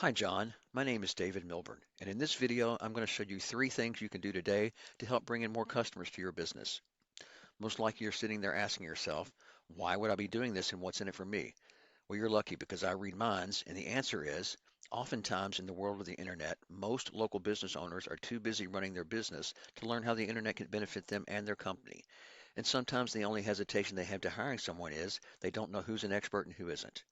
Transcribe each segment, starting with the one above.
Hi John, my name is David Milburn, and in this video I'm going to show you three things you can do today to help bring in more customers to your business. Most likely you're sitting there asking yourself, why would I be doing this and what's in it for me? Well, you're lucky because I read minds, and the answer is, oftentimes in the world of the internet, most local business owners are too busy running their business to learn how the internet can benefit them and their company. And sometimes the only hesitation they have to hiring someone is they don't know who's an expert and who isn't.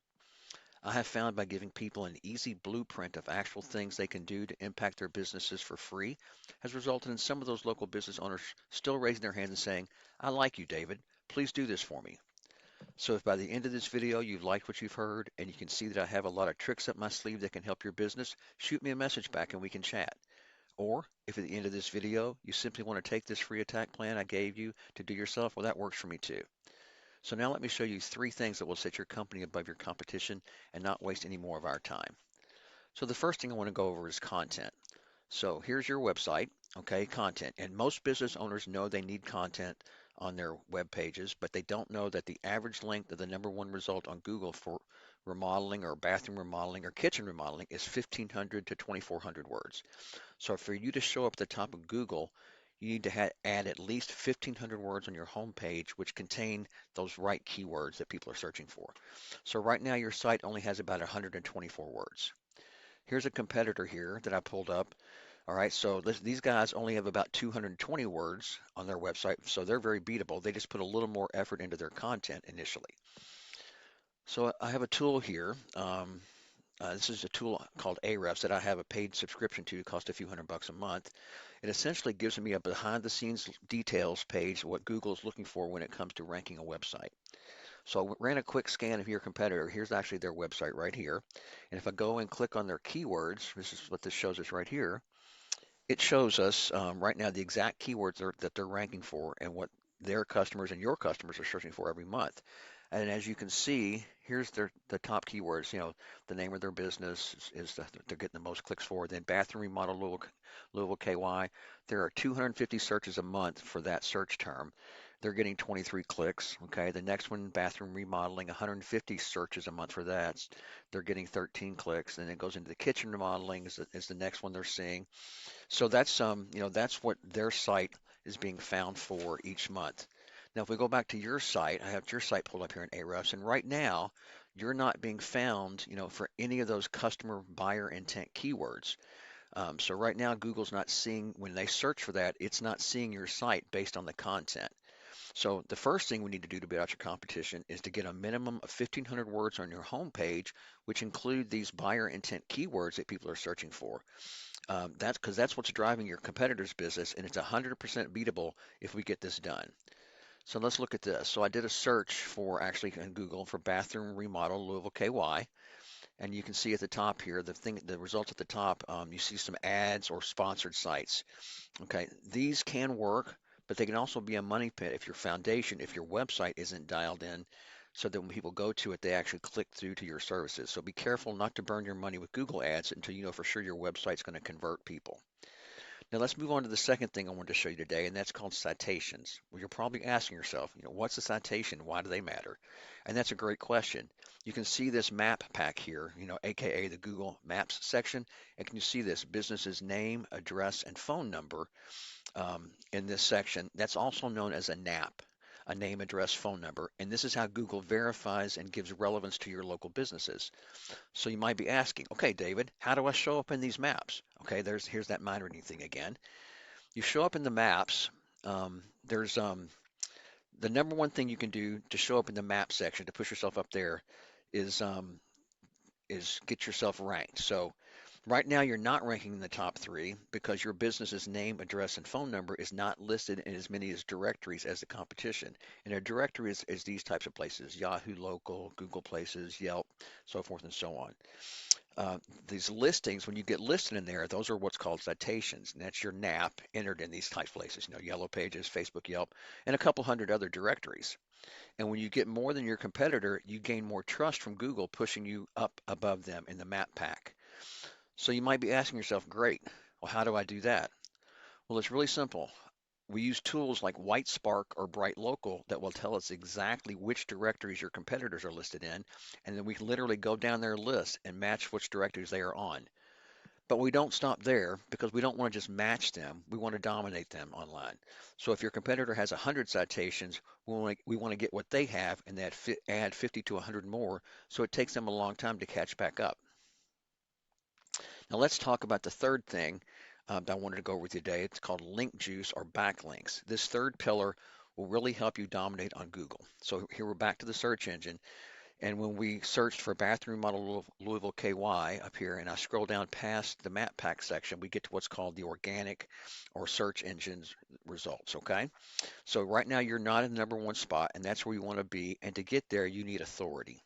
I have found by giving people an easy blueprint of actual things they can do to impact their businesses for free has resulted in some of those local business owners still raising their hands and saying, I like you, David. Please do this for me. So if by the end of this video you've liked what you've heard and you can see that I have a lot of tricks up my sleeve that can help your business, shoot me a message back and we can chat. Or if at the end of this video you simply want to take this free attack plan I gave you to do yourself, well, that works for me too. So now let me show you three things that will set your company above your competition and not waste any more of our time. So the first thing I want to go over is content. So here's your website, okay, content. And most business owners know they need content on their web pages, but they don't know that the average length of the number one result on Google for remodeling or bathroom remodeling or kitchen remodeling is 1,500 to 2,400 words. So for you to show up at the top of Google, you need to add at least 1,500 words on your home page, which contain those right keywords that people are searching for. So right now your site only has about 124 words. Here's a competitor here that I pulled up. All right, so these guys only have about 220 words on their website, so they're very beatable. They just put a little more effort into their content initially. So I have a tool here. This is a tool called Ahrefs that I have a paid subscription to. It costs a few $100 a month. It essentially gives me a behind-the-scenes details page of what Google is looking for when it comes to ranking a website. So I ran a quick scan of your competitor. Here's actually their website right here. And if I go and click on their keywords, this is what this shows us right here. It shows us right now the exact keywords that they're ranking for and what their customers and your customers are searching for every month. And as you can see, here's the top keywords. The name of their business is they're getting the most clicks for. Then bathroom remodel Louisville KY. There are 250 searches a month for that search term. They're getting 23 clicks. Okay, the next one, bathroom remodeling, 150 searches a month for that. They're getting 13 clicks. Then it goes into the kitchen remodeling is the next one they're seeing. So that's what their site is being found for each month. Now, if we go back to your site, I have your site pulled up here in Ahrefs, and right now you're not being found, for any of those customer buyer intent keywords. So right now Google's not seeing when they search for that, it's not seeing your site based on the content. So the first thing we need to do to beat out your competition is to get a minimum of 1,500 words on your home page, which include these buyer intent keywords that people are searching for. That's because that's what's driving your competitor's business, and it's 100% beatable if we get this done. So let's look at this. So I did a search for actually in Google for bathroom remodel Louisville KY, and you can see at the top here the results at the top. You see some ads or sponsored sites. Okay, these can work, but they can also be a money pit if your website isn't dialed in so that when people go to it, they actually click through to your services. So be careful not to burn your money with Google ads until you know for sure your website's going to convert people. Now let's move on to the second thing I wanted to show you today, and that's called citations. Well, you're probably asking yourself, what's a citation? Why do they matter? And that's a great question. You can see this map pack here, aka the Google Maps section, and can you see this business's name, address, and phone number in this section? That's also known as a NAP, a name, address, phone number, and this is how Google verifies and gives relevance to your local businesses. So you might be asking, okay, David, how do I show up in these maps? Okay, here's that mind reading thing again. You show up in the maps. There's the number one thing you can do to show up in the map section to push yourself up there is um, is get yourself ranked. So right now you're not ranking in the top three because your business's name, address, and phone number is not listed in as many as directories as the competition. And a directory is these types of places: Yahoo Local, Google Places, Yelp, so forth and so on. These listings, when you get listed in there, those are what's called citations, and that's your NAP entered in these types of places, Yellow Pages, Facebook, Yelp, and a couple hundred other directories. And when you get more than your competitor, you gain more trust from Google, pushing you up above them in the map pack. So you might be asking yourself, great, well, how do I do that? Well, it's really simple. We use tools like White Spark or Bright Local that will tell us exactly which directories your competitors are listed in, and then we can literally go down their list and match which directories they are on. But we don't stop there because we don't want to just match them. We want to dominate them online. So if your competitor has 100 citations, we want to get what they have and add 50 to 100 more. So it takes them a long time to catch back up. Now let's talk about the third thing that I wanted to go over with you today. It's called link juice or backlinks. This third pillar will really help you dominate on Google. So here we're back to the search engine. And when we searched for bathroom model Louisville KY up here, and I scroll down past the map pack section, we get to what's called the organic or search engines results. Okay. So right now you're not in the #1 spot, and that's where you want to be. And to get there, you need authority.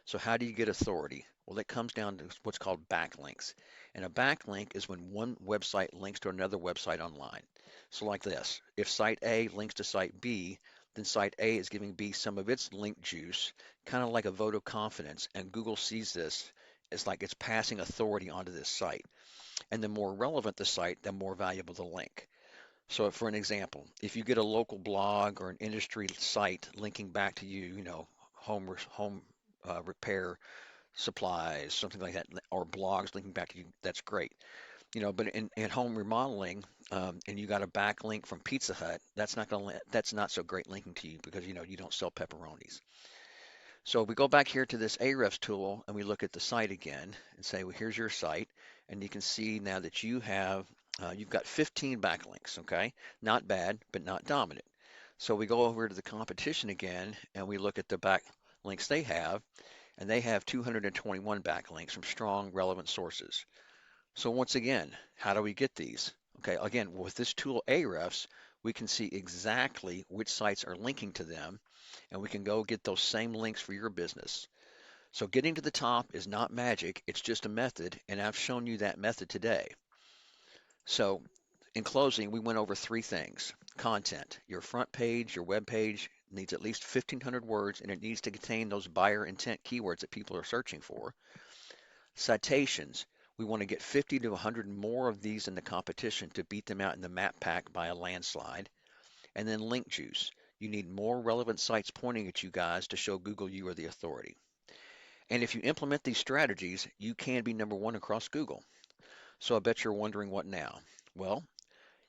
So how do you get authority? Well, it comes down to what's called backlinks. And a backlink is when one website links to another website online. So like this, if site A links to site B, then site A is giving B some of its link juice, kind of like a vote of confidence. And Google sees this as like it's passing authority onto this site. And the more relevant the site, the more valuable the link. So for an example, if you get a local blog or an industry site linking back to you, home repair supplies, something like that, or blogs linking back to you, that's great. But in home remodeling, and you got a backlink from Pizza Hut, that's not so great linking to you because you don't sell pepperonis. So we go back here to this Ahrefs tool and we look at the site again and say, well, here's your site, and you can see now that you've got 15 backlinks. Okay, not bad, but not dominant. So we go over to the competition again and we look at the backlinks they have, and they have 221 backlinks from strong, relevant sources. So once again, how do we get these? Okay, again, with this tool Ahrefs, we can see exactly which sites are linking to them, and we can go get those same links for your business. So getting to the top is not magic, it's just a method, and I've shown you that method today. So in closing, we went over three things. Content. Your front page, your web page needs at least 1,500 words, and it needs to contain those buyer intent keywords that people are searching for. Citations. We want to get 50 to 100 more of these in the competition to beat them out in the map pack by a landslide. And then link juice. You need more relevant sites pointing at you guys to show Google you are the authority. And if you implement these strategies, you can be #1 across Google. So I bet you're wondering what now? Well,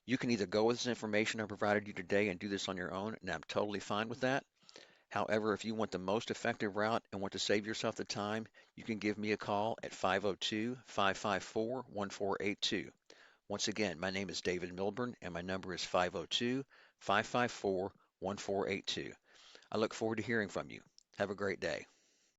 you can either go with this information I provided you today and do this on your own, and I'm totally fine with that. However, if you want the most effective route and want to save yourself the time, you can give me a call at 502-554-1482. Once again, my name is David Milburn, and my number is 502-554-1482. I look forward to hearing from you. Have a great day.